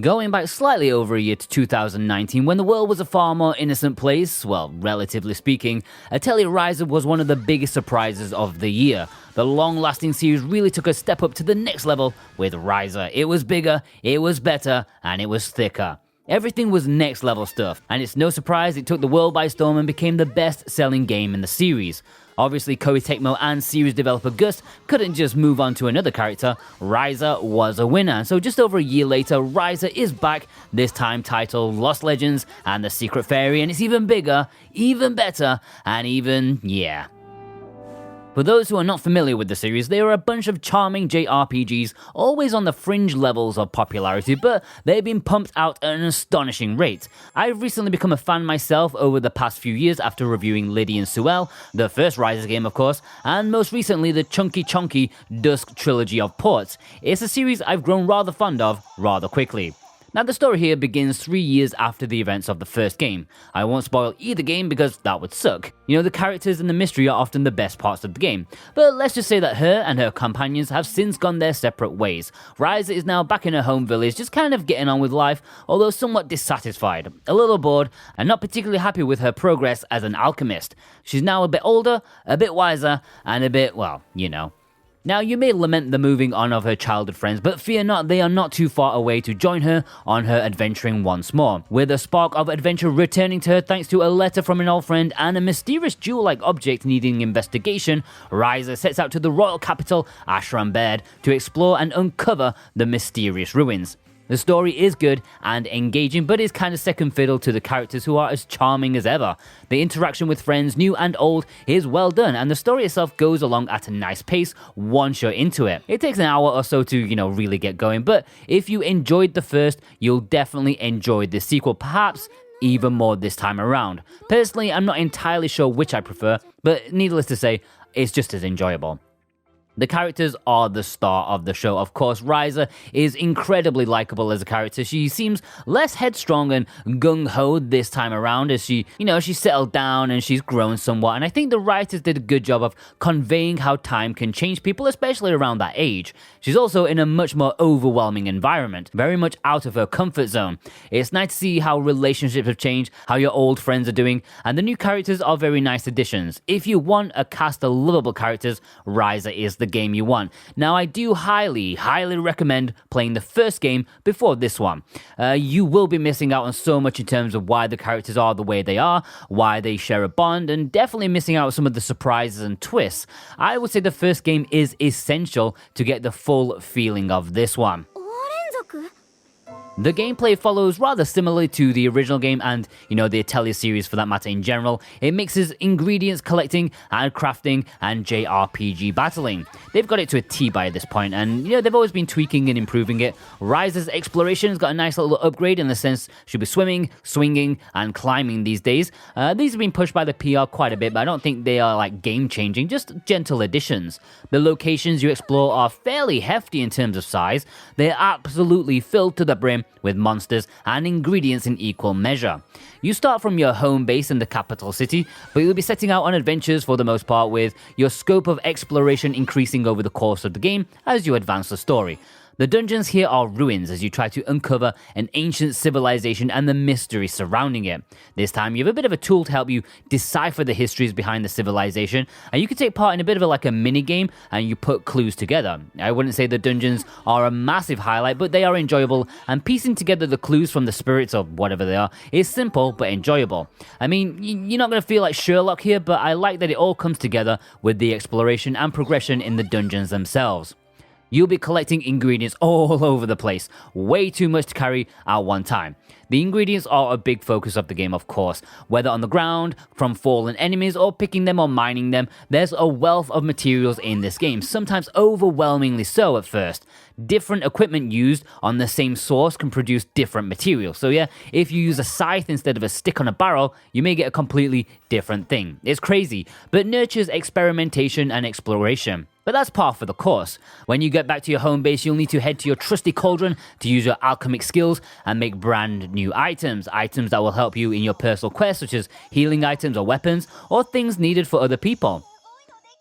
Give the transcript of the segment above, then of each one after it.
Going back slightly over a year to 2019, when the world was a far more innocent place, well, relatively speaking, Atelier Ryza was one of the biggest surprises of the year. The long-lasting series really took a step up to the next level with Ryza. It was bigger, it was better, and it was thicker. Everything was next level stuff, and it's no surprise it took the world by storm and became the best-selling game in the series. Obviously, Koei Tecmo and series developer Gus couldn't just move on to another character. Ryza was a winner, so just over a year later, Ryza is back, this time titled Lost Legends and the Secret Fairy, and it's even bigger, even better, and even, yeah. For those who are not familiar with the series, they are a bunch of charming JRPGs, always on the fringe levels of popularity, but they've been pumped out at an astonishing rate. I've recently become a fan myself over the past few years after reviewing Liddy and Suelle, the first Ryza game of course, and most recently the Chunky Dusk trilogy of ports. It's a series I've grown rather fond of rather quickly. Now the story here begins 3 years after the events of the first game. I won't spoil either game because that would suck. You know, the characters and the mystery are often the best parts of the game. But let's just say that her and her companions have since gone their separate ways. Ryza is now back in her home village, just kind of getting on with life, although somewhat dissatisfied, a little bored, and not particularly happy with her progress as an alchemist. She's now a bit older, a bit wiser, and a bit, well, you know. Now, you may lament the moving on of her childhood friends, but fear not, they are not too far away to join her on her adventuring once more. With a spark of adventure returning to her thanks to a letter from an old friend and a mysterious jewel-like object needing investigation, Ryza sets out to the royal capital, Ashram to explore and uncover the mysterious ruins. The story is good and engaging, but is kind of second fiddle to the characters who are as charming as ever. The interaction with friends, new and old, is well done, and the story itself goes along at a nice pace one shot into it. It takes an hour or so to, really get going, but if you enjoyed the first, you'll definitely enjoy the sequel, perhaps even more this time around. Personally, I'm not entirely sure which I prefer, but needless to say, it's just as enjoyable. The characters are the star of the show. Of course, Ryza is incredibly likable as a character. She seems less headstrong and gung-ho this time around as she's settled down and she's grown somewhat. And I think the writers did a good job of conveying how time can change people, especially around that age. She's also in a much more overwhelming environment, very much out of her comfort zone. It's nice to see how relationships have changed, how your old friends are doing, and the new characters are very nice additions. If you want a cast of lovable characters, Ryza is the game you want. Now, I do highly recommend playing the first game before this one. You will be missing out on so much in terms of why the characters are the way they are, why they share a bond, and definitely missing out on some of the surprises and twists. I would say the first game is essential to get the full feeling of this one. The gameplay follows rather similarly to the original game and, the Atelier series for that matter in general. It mixes ingredients collecting and crafting and JRPG battling. They've got it to a T by this point, and, they've always been tweaking and improving it. Ryza's exploration has got a nice little upgrade in the sense she'll be swimming, swinging, and climbing these days. These have been pushed by the PR quite a bit, but I don't think they are, game-changing, just gentle additions. The locations you explore are fairly hefty in terms of size. They're absolutely filled to the brim with monsters and ingredients in equal measure. You start from your home base in the capital city, but you'll be setting out on adventures for the most part, with your scope of exploration increasing over the course of the game as you advance the story. The dungeons here are ruins as you try to uncover an ancient civilization and the mystery surrounding it. This time, you have a bit of a tool to help you decipher the histories behind the civilization, and you can take part in a bit of a mini game and you put clues together. I wouldn't say the dungeons are a massive highlight, but they are enjoyable, and piecing together the clues from the spirits or whatever they are is simple but enjoyable. I mean, you're not going to feel like Sherlock here, but I like that it all comes together with the exploration and progression in the dungeons themselves. You'll be collecting ingredients all over the place, way too much to carry at one time. The ingredients are a big focus of the game, of course. Whether on the ground, from fallen enemies, or picking them or mining them, there's a wealth of materials in this game, sometimes overwhelmingly so at first. Different equipment used on the same source can produce different materials. So yeah, if you use a scythe instead of a stick on a barrel, you may get a completely different thing. It's crazy, but nurtures experimentation and exploration. But that's par for the course. When you get back to your home base, you'll need to head to your trusty cauldron to use your alchemic skills and make brand new items that will help you in your personal quests, such as healing items or weapons, or things needed for other people.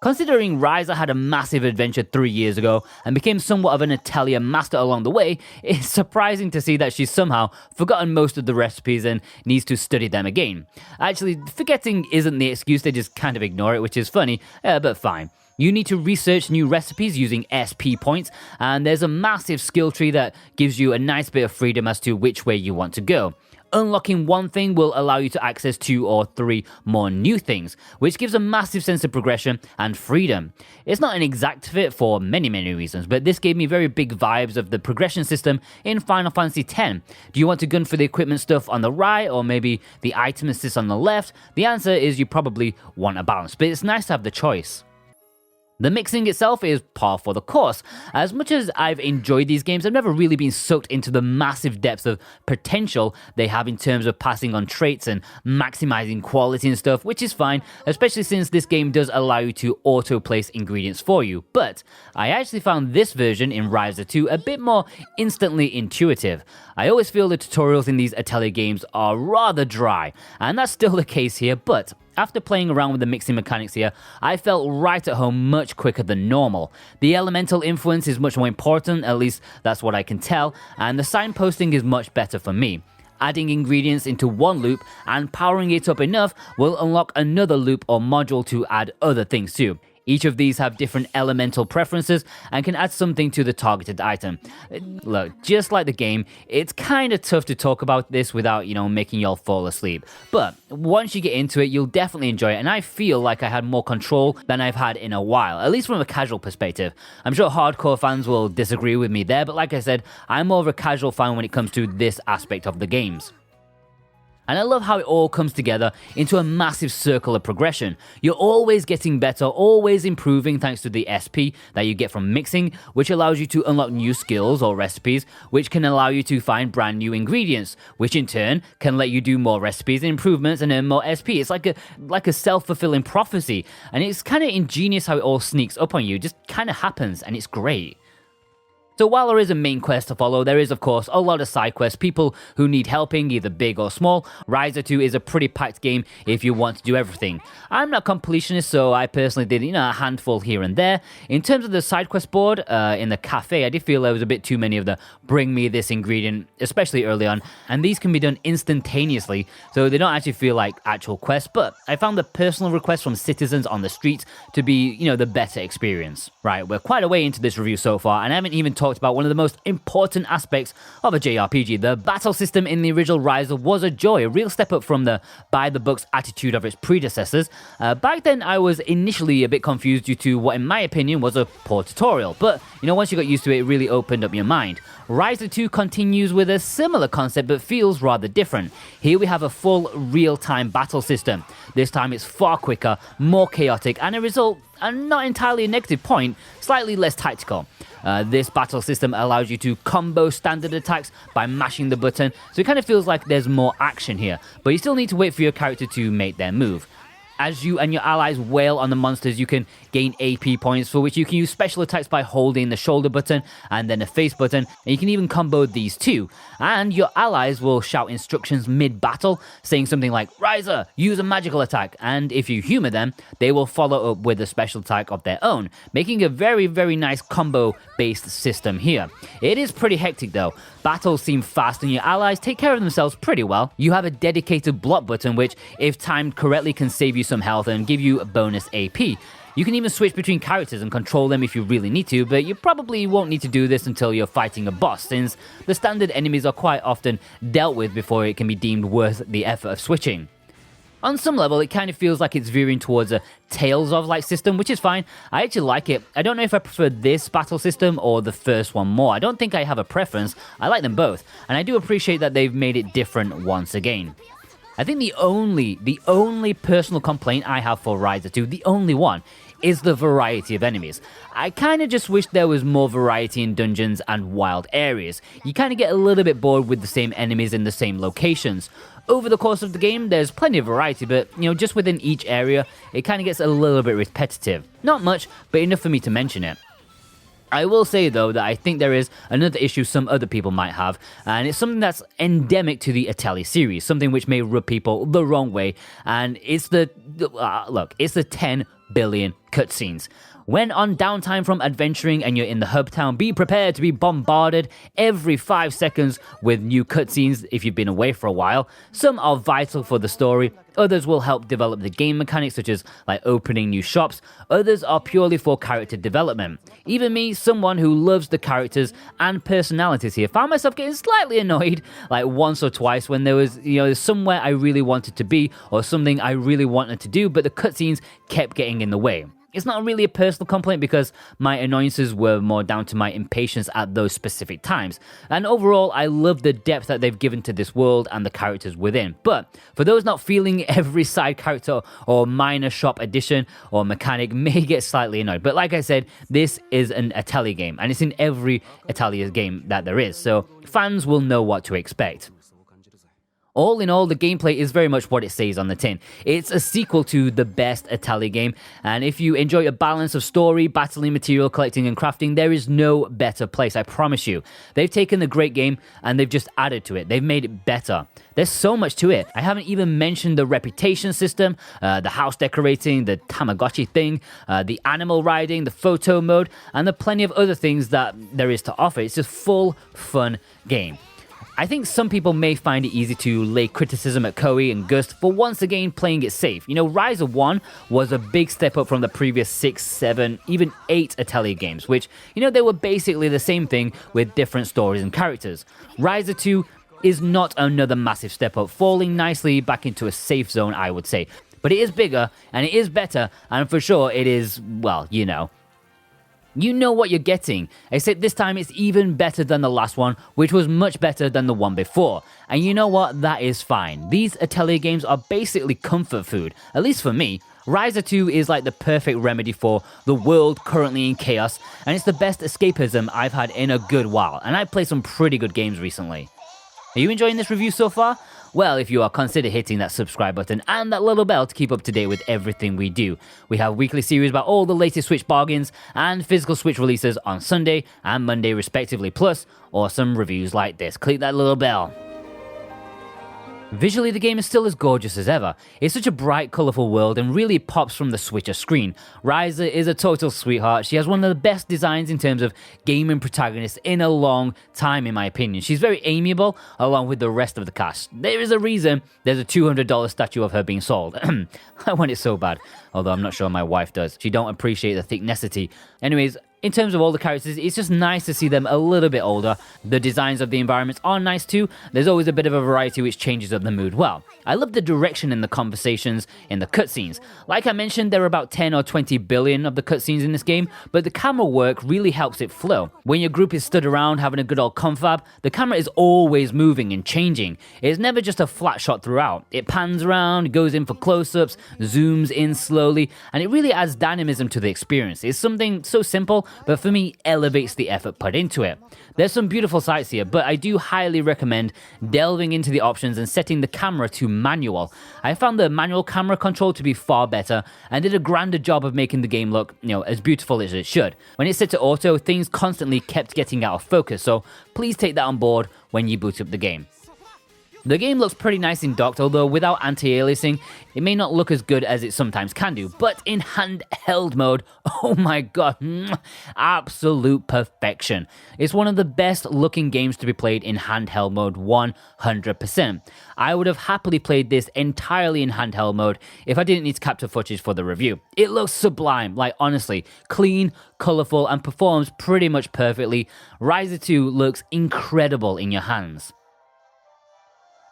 Considering Ryza had a massive adventure 3 years ago and became somewhat of an Atelier master along the way, it's surprising to see that she's somehow forgotten most of the recipes and needs to study them again. Actually, forgetting isn't the excuse, they just kind of ignore it, which is funny, but fine. You need to research new recipes using SP points, and there's a massive skill tree that gives you a nice bit of freedom as to which way you want to go. Unlocking one thing will allow you to access 2 or 3 more new things, which gives a massive sense of progression and freedom. It's not an exact fit for many reasons, but this gave me very big vibes of the progression system in Final Fantasy X. Do you want to gun for the equipment stuff on the right, or maybe the item assist on the left? The answer is you probably want a balance, but it's nice to have the choice. The mixing itself is par for the course. As much as I've enjoyed these games, I've never really been sucked into the massive depths of potential they have in terms of passing on traits and maximizing quality and stuff, which is fine, especially since this game does allow you to auto-place ingredients for you. But I actually found this version in Ryza 2 a bit more instantly intuitive. I always feel the tutorials in these Atelier games are rather dry, and that's still the case here, but after playing around with the mixing mechanics here, I felt right at home much quicker than normal. The elemental influence is much more important, at least that's what I can tell, and the signposting is much better for me. Adding ingredients into one loop and powering it up enough will unlock another loop or module to add other things too. Each of these have different elemental preferences and can add something to the targeted item. Look, just like the game, it's kind of tough to talk about this without, making y'all fall asleep. But once you get into it, you'll definitely enjoy it, and I feel like I had more control than I've had in a while, at least from a casual perspective. I'm sure hardcore fans will disagree with me there, but like I said, I'm more of a casual fan when it comes to this aspect of the games. And I love how it all comes together into a massive circle of progression. You're always getting better, always improving thanks to the SP that you get from mixing, which allows you to unlock new skills or recipes, which can allow you to find brand new ingredients, which in turn can let you do more recipes and improvements and earn more SP. It's like a self-fulfilling prophecy, and it's kind of ingenious how it all sneaks up on you. It just kind of happens, and it's great. So while there is a main quest to follow, there is of course a lot of side quests, people who need helping, either big or small. Ryza 2 is a pretty packed game if you want to do everything. I'm not completionist, so I personally did a handful here and there. In terms of the side quest board in the cafe, I did feel there was a bit too many of the bring me this ingredient, especially early on, and these can be done instantaneously, so they don't actually feel like actual quests, but I found the personal requests from citizens on the streets to be, the better experience. Right, we're quite a way into this review so far, and I haven't even talked about one of the most important aspects of a JRPG. The battle system in the original Ryza was a joy, a real step up from the by-the-books attitude of its predecessors. Back then, I was initially a bit confused due to what, in my opinion, was a poor tutorial, but, once you got used to it, it really opened up your mind. Ryza 2 continues with a similar concept, but feels rather different. Here we have a full real-time battle system. This time it's far quicker, more chaotic, and a result, and not entirely a negative point, slightly less tactical. This battle system allows you to combo standard attacks by mashing the button, so it kind of feels like there's more action here, but you still need to wait for your character to make their move. As you and your allies wail on the monsters, you can gain AP points, for which you can use special attacks by holding the shoulder button and then the face button, and you can even combo these two. And your allies will shout instructions mid-battle, saying something like, "Ryza, use a magical attack," and if you humor them, they will follow up with a special attack of their own, making a very nice combo-based system here. It is pretty hectic though. Battles seem fast and your allies take care of themselves pretty well. You have a dedicated block button which, if timed correctly, can save you some health and give you a bonus AP. You can even switch between characters and control them if you really need to, but you probably won't need to do this until you're fighting a boss, since the standard enemies are quite often dealt with before it can be deemed worth the effort of switching. On some level, it kind of feels like it's veering towards a Tales of-like system, which is fine. I actually like it. I don't know if I prefer this battle system or the first one more. I don't think I have a preference. I like them both, and I do appreciate that they've made it different once again. I think the only personal complaint I have for Ryza 2, the only one, is the variety of enemies. I kind of just wish there was more variety in dungeons and wild areas. You kind of get a little bit bored with the same enemies in the same locations. Over the course of the game, there's plenty of variety, but, just within each area, it kind of gets a little bit repetitive. Not much, but enough for me to mention it. I will say, though, that I think there is another issue some other people might have, and it's something that's endemic to the Atelier series, something which may rub people the wrong way, and it's it's the 10 billion cutscenes. When on downtime from adventuring and you're in the hub town, be prepared to be bombarded every 5 seconds with new cutscenes if you've been away for a while. Some are vital for the story, others will help develop the game mechanics, such as like opening new shops, others are purely for character development. Even me, someone who loves the characters and personalities here, found myself getting slightly annoyed like once or twice when there was, somewhere I really wanted to be or something I really wanted to do, but the cutscenes kept getting in the way. It's not really a personal complaint because my annoyances were more down to my impatience at those specific times. And overall, I love the depth that they've given to this world and the characters within. But for those not feeling every side character or minor shop addition or mechanic may get slightly annoyed. But like I said, this is an Atelier game and it's in every Atelier game that there is. So fans will know what to expect. All in all, the gameplay is very much what it says on the tin. It's a sequel to the best Atelier game, and if you enjoy a balance of story, battling, material collecting, and crafting, there is no better place, I promise you. They've taken the great game, and they've just added to it. They've made it better. There's so much to it. I haven't even mentioned the reputation system, the house decorating, the Tamagotchi thing, the animal riding, the photo mode, and the plenty of other things that there is to offer. It's just full, fun game. I think some people may find it easy to lay criticism at Koei and Gust for once again playing it safe. Ryza 1 was a big step up from the previous 6, 7, even 8 Atelier games, which, they were basically the same thing with different stories and characters. Ryza 2 is not another massive step up, falling nicely back into a safe zone, I would say. But it is bigger, and it is better, and for sure it is, You know what you're getting, except this time it's even better than the last one, which was much better than the one before. And you know what? That is fine. These Atelier games are basically comfort food, at least for me. Ryza 2 is like the perfect remedy for the world currently in chaos, and it's the best escapism I've had in a good while, and I've played some pretty good games recently. Are you enjoying this review so far? Well, if you are, consider hitting that subscribe button and that little bell to keep up to date with everything we do. We have weekly series about all the latest Switch bargains and physical Switch releases on Sunday and Monday respectively, plus awesome reviews like this. Click that little bell. Visually, the game is still as gorgeous as ever. It's such a bright, colourful world and really pops from the Switcher screen. Ryza is a total sweetheart. She has one of the best designs in terms of gaming protagonists in a long time, in my opinion. She's very amiable, along with the rest of the cast. There is a reason there's a $200 statue of her being sold. I want it so bad, although I'm not sure my wife does. She don't appreciate the thicknessity. Anyways, in terms of all the characters, it's just nice to see them a little bit older. The designs of the environments are nice too. There's always a bit of a variety which changes up the mood well. I love the direction in the conversations in the cutscenes. Like I mentioned, there are about 10 or 20 billion of the cutscenes in this game, but the camera work really helps it flow. When your group is stood around having a good old confab, the camera is always moving and changing. It's never just a flat shot throughout. It pans around, goes in for close-ups, zooms in slowly, and it really adds dynamism to the experience. It's something so simple, but for me, elevates the effort put into it. There's some beautiful sights here, but I do highly recommend delving into the options and setting the camera to manual. I found the manual camera control to be far better and did a grander job of making the game look, as beautiful as it should. When it's set to auto, things constantly kept getting out of focus, so please take that on board when you boot up the game. The game looks pretty nice in docked, although without anti-aliasing, it may not look as good as it sometimes can do. But in handheld mode, oh my god, absolute perfection. It's one of the best looking games to be played in handheld mode 100%. I would have happily played this entirely in handheld mode if I didn't need to capture footage for the review. It looks sublime, like honestly, clean, colourful, and performs pretty much perfectly. Ryza 2 looks incredible in your hands.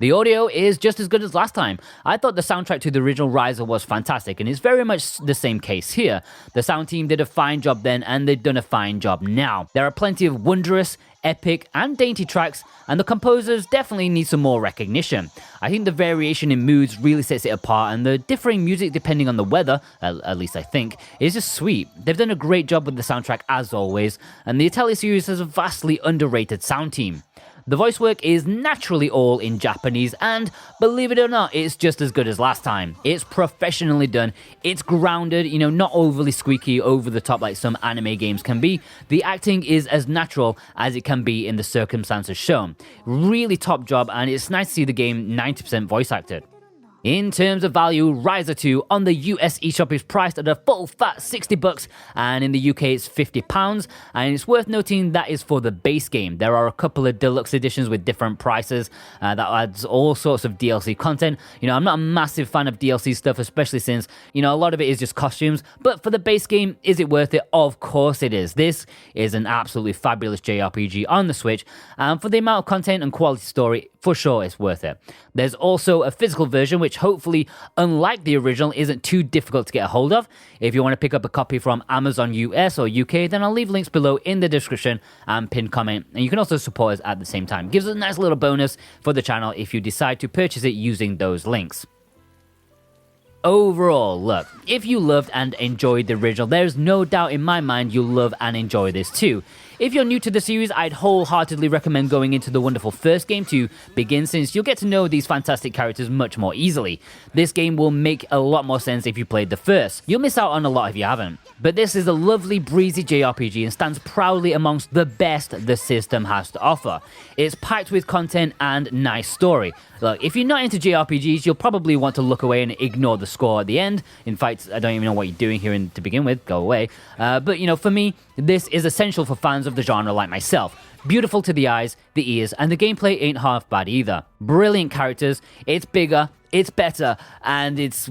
The audio is just as good as last time. I thought the soundtrack to the original Ryza was fantastic, and it's very much the same case here. The sound team did a fine job then, and they've done a fine job now. There are plenty of wondrous, epic, and dainty tracks, and the composers definitely need some more recognition. I think the variation in moods really sets it apart, and the differing music depending on the weather, at least I think, is just sweet. They've done a great job with the soundtrack as always, and the Atelier series has a vastly underrated sound team. The voice work is naturally all in Japanese, and believe it or not, it's just as good as last time. It's professionally done, it's grounded, not overly squeaky over the top like some anime games can be. The acting is as natural as it can be in the circumstances shown. Really top job, and it's nice to see the game 90% voice acted. In terms of value, Ryza 2 on the US eShop is priced at a full fat $60, and in the UK it's £50, and it's worth noting that is for the base game. There are a couple of deluxe editions with different prices that adds all sorts of DLC content. I'm not a massive fan of DLC stuff, especially since, a lot of it is just costumes, but for the base game, is it worth it? Of course it is. This is an absolutely fabulous JRPG on the Switch, and for the amount of content and quality story, for sure it's worth it. There's also a physical version which hopefully, unlike the original, isn't too difficult to get a hold of. If you want to pick up a copy from Amazon US or UK, then I'll leave links below in the description and pinned comment, and you can also support us at the same time. Gives us a nice little bonus for the channel if you decide to purchase it using those links. Overall, look, if you loved and enjoyed the original, there's no doubt in my mind you'll love and enjoy this too. If you're new to the series, I'd wholeheartedly recommend going into the wonderful first game to begin, since you'll get to know these fantastic characters much more easily. This game will make a lot more sense if you played the first. You'll miss out on a lot if you haven't. But this is a lovely breezy JRPG and stands proudly amongst the best the system has to offer. It's packed with content and nice story. Look, if you're not into JRPGs, you'll probably want to look away and ignore the score at the end. In fact, I don't even know what you're doing here to begin with, go away. But for me, this is essential for fans of the genre like myself. Beautiful to the eyes, the ears, and the gameplay ain't half bad either. Brilliant characters, it's bigger, it's better, and it's,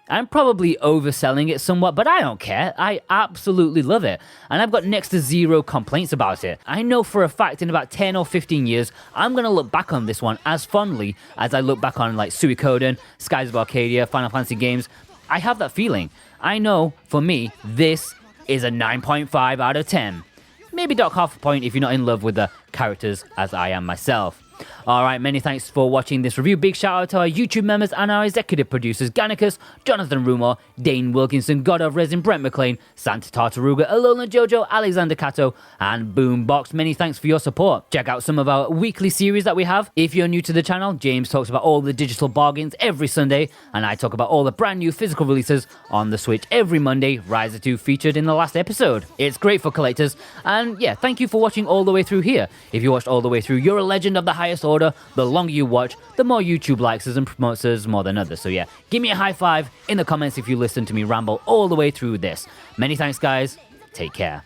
I'm probably overselling it somewhat, but I don't care. I absolutely love it, and I've got next to zero complaints about it. I know for a fact in about 10 or 15 years, I'm going to look back on this one as fondly as I look back on like Suikoden, Skies of Arcadia, Final Fantasy games. I have that feeling. I know, for me, this is a 9.5 out of 10. Maybe dock half a point if you're not in love with the characters as I am myself. Alright, many thanks for watching this review. Big shout out to our YouTube members and our executive producers, Gannicus, Jonathan Rumor, Dane Wilkinson, God of Resin, Brent McLean, Santa Tartaruga, Alola Jojo, Alexander Cato, and Boombox. Many thanks for your support. Check out some of our weekly series that we have. If you're new to the channel, James talks about all the digital bargains every Sunday, and I talk about all the brand new physical releases on the Switch every Monday. Ryza 2 featured in the last episode. It's great for collectors, and yeah, thank you for watching all the way through here. If you watched all the way through, you're a legend of the highest order. The longer you watch, the more YouTube likes us and promotes us more than others. So yeah, give me a high five in the comments if you listen to me ramble all the way through this. Many thanks, guys. Take care.